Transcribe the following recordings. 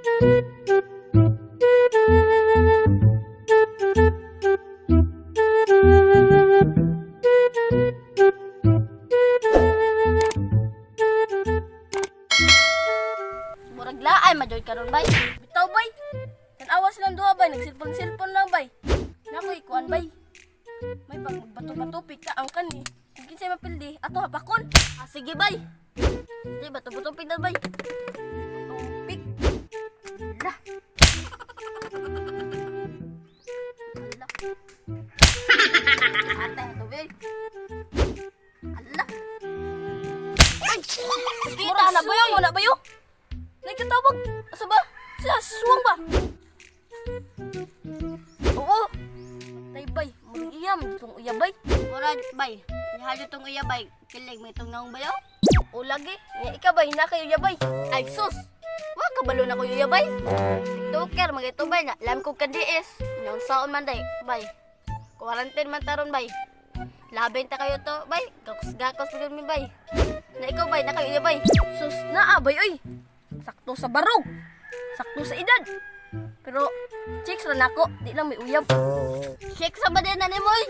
Murag laay majoy karon bay. Bitaw bay. Kan-awa silang duha bay, nagsilpon-silpon lang bay. Nako ikuan bay. May pag bato-batupik ka ang kani. Kung kinsay mapildi, ato hapakon. Ah, sige bay. Di bato-batupik na bay. Tupik. Lah. Ate, tubig. Allah. Ay! Mura na ba yun? Wala ba yun? Nagkatawag. Asa ba? Sila, suwang ba? Oo. Tay bay, murag iyam. Itong uyabay. Murag bay. Nihalo itong uyabay. Kilig mo itong naong bayaw? O lagi. Nga ikaw bay, na kayo uyabay. Ay sus. Wag kabalo na ko uyabay. TikToker, mga ito bay na. Alam ko kandiis. Nang saon man day. Bay. Quarantine man taron bay. Labing ta kayo to, bay. Gakos pa mi bay. Na ikaw bay, na kayo bay. Sus na bay oy. Sakto sa barog. Sakto sa edad. Pero chicks ra nako, di lang may uyab. Chicks sa ba din na nimo oy?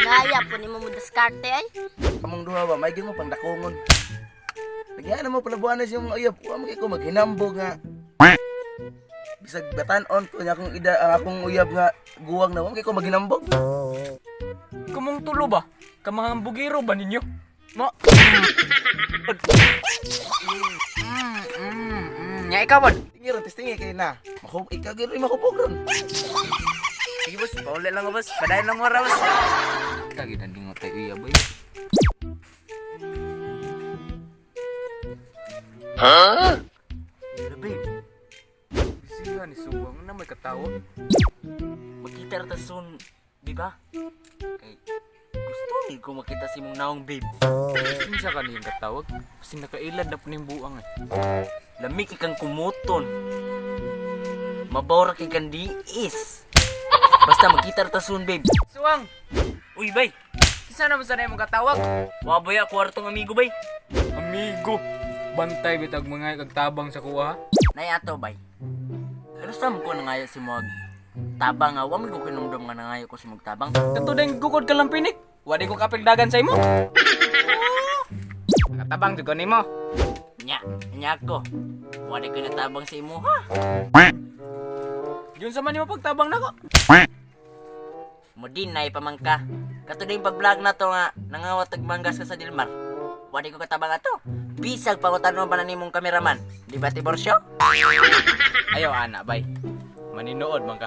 Naya po nimo mo diskarte ay. Kamong duha ba, maigil mo pang dakungon. Nagyan mo palabuan na siyang uyab. Wa mo kay ko maghinambog nga. Bisag batan-on ko niya akong akong uyab nga guwang na. Wa mo kay ko maghinambog. Kamong tulo ba? Kamahang bugiro ba ninyo? Mo? Nya ikaw ba? Tingiron, testingi kayo na. Ikagiro, makupog ron. Sige boss, pauli lang boss. Padayon lang mo ra boss. Kagidan din mo tayo iya boy. Ha? Pero babe, bisihan ni Suwang na may katawag. Magkita ra soon, di ba? Kay gusto ni ko makita si mong naong babe. Kinsa ka niyang katawag? Kasi nakailad na po ning buang eh. Lami kang kumuton. Mabawra kay kang diis. Basta magkita ra soon babe. Suwang! Uy bay! Kinsa naman sa mong katawag? Waboy ako kwartong amigo bay. Amigo? Bantay bitag mga kagtabang sa kuha. Nay ato bay. Ano sam ko nangayo si Mog? Tabang wa mo ko kinumdum nga nangayo ko si Mog tabang. Kato ding gukod ka lang pinik. Wadi ko kapigdagan sa imo. Nakatabang jud ko nimo. Nya ko. Wadi ko natabang sa imo ha. Yun sa man mo pagtabang nako. Modinay pamangka. Kato ding pag-vlog na to nga nangawat manggas ka sa Dilmar. Wadi ko katabang ato. Bisag pangutanon pa na nimong kameraman. Di ba Tiborsyo? Ayo ana bay. Maninood man ka.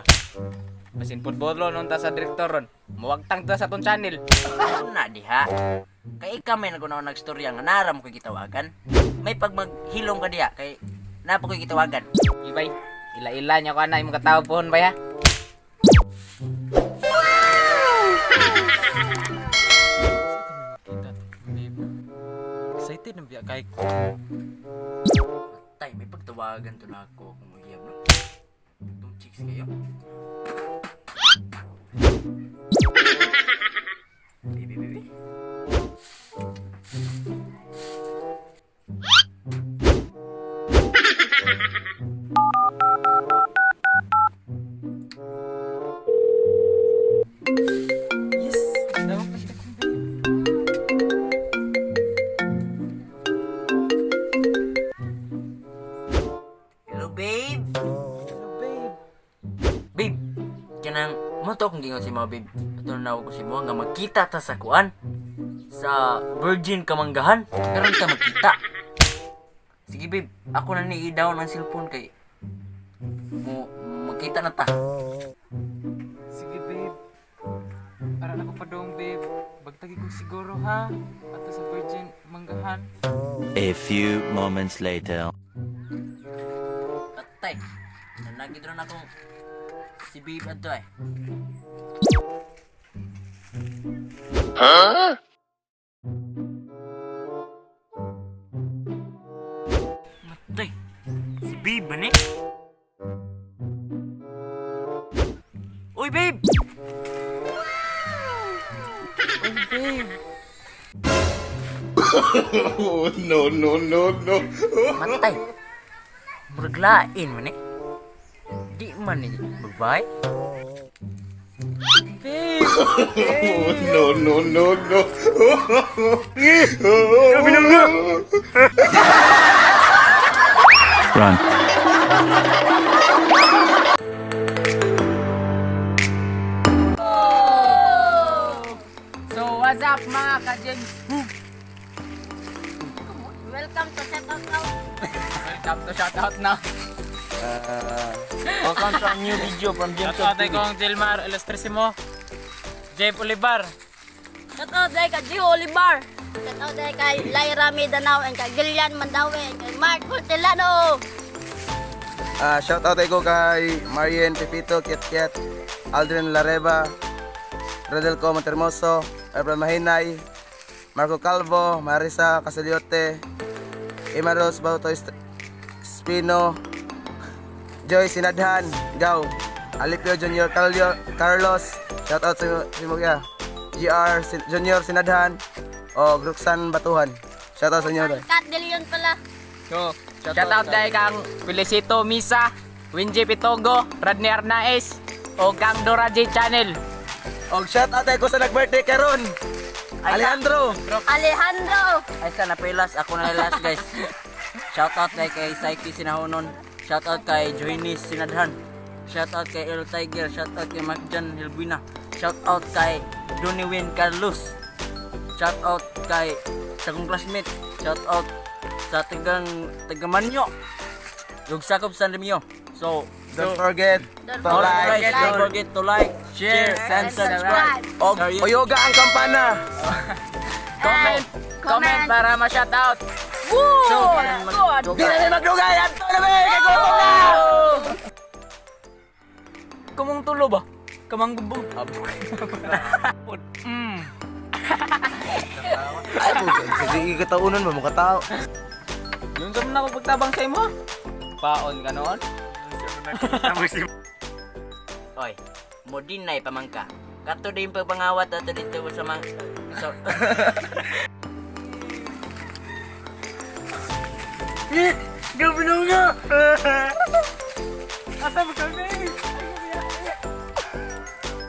Basin footballo nun ta sa direktor ron. Muwagtang ta sa ton channel. Na diha. Kay ikaw may nagunaw nagstorya nga naram ko gitawagan. May pag maghilom ka diha kay napo ko gitawagan. Ibay, ila-ila nya ko ana imong katawag pohon bay ha. Excited na biya kay ko. Tay, may pagtawagan to na ako kung magyab no. Itong chicks kayo. Baby. Yes, daw pa siya. Hello, babe. Babe, kanang moto kung gingon si mga babe. Patunaw ko si mo nga magkita ta sa kuan. Sa Virgin Kamanggahan. Karon ta magkita. Sige babe, ako na ni daw ng cellphone kay magkita na ta. Sige babe. Para na ko pa dong babe. Bagtagi ko siguro ha. Ato sa Virgin Kamanggahan. A few moments later. Patay. Nanagid ron akong si babe ato eh. Ha? Matay. Si babe ba ni? Uy babe! Uy babe! No. Matay. Muraglain mo ni. Di man ni babae. Run. So what's up mga ka-James? Welcome to Set Out Now. Welcome to shoutout na. Welcome to a new video from Jim Shoutout ay kong Dilmar Ilustrisimo, Jeff Olivar. Shout out day kay Gio Olivar. Shout out day kay Lyra Mindanao and kay Gillian Mandawi and kay Mark Hortelano. Shout out ko kay Marian Pepito, Kiat Kiat, Aldrin Lareva, Rodelco Montermoso, Efrain Mahinay, Marco Calvo, Marisa Casaliote, Imaros Bauto Spino, Joy Sinadhan, Gaw, Alipio Junior Carlos, shout out sa Mugya, GR Junior Sinadhan, o Gruxan Batuhan. Shout out sa inyo. Kat De Leon pala. So, shoutout kay kang Felicito Misa, Winji Pitogo, Radney Arnaez, o kang Dora J Channel. Og shout out ko sa nag-birthday karon. Alejandro. Alejandro. Ay sa napilas ako na last guys. Shoutout kay Saiki Sinahonon. Shoutout kay Joinis Sinadhan. Shoutout kay El Tiger. Shoutout kay Macjan Hilbuina. Shoutout kay Doniwin Carlos. Shoutout kay sa kong classmate. Shoutout sa Tagamanyo. Yugsakop San Remio. So, Don't forget to like. don't forget to like, share, and subscribe. Og uyoga ang kampana. Comment para ma-shoutout. So, Di na rin magdugay. Ato na ba? Kagutom na! Kumong tulo ba? Kamang gubog. Ay, sige kataunan mo mga tao. Yung sa na ako pagtabang sa imo. Paon ka noon. Oy, mo din na pamangka. Kato din pagpangawat ato dito sa mga... So, Gabi na nga! Asa mo kami?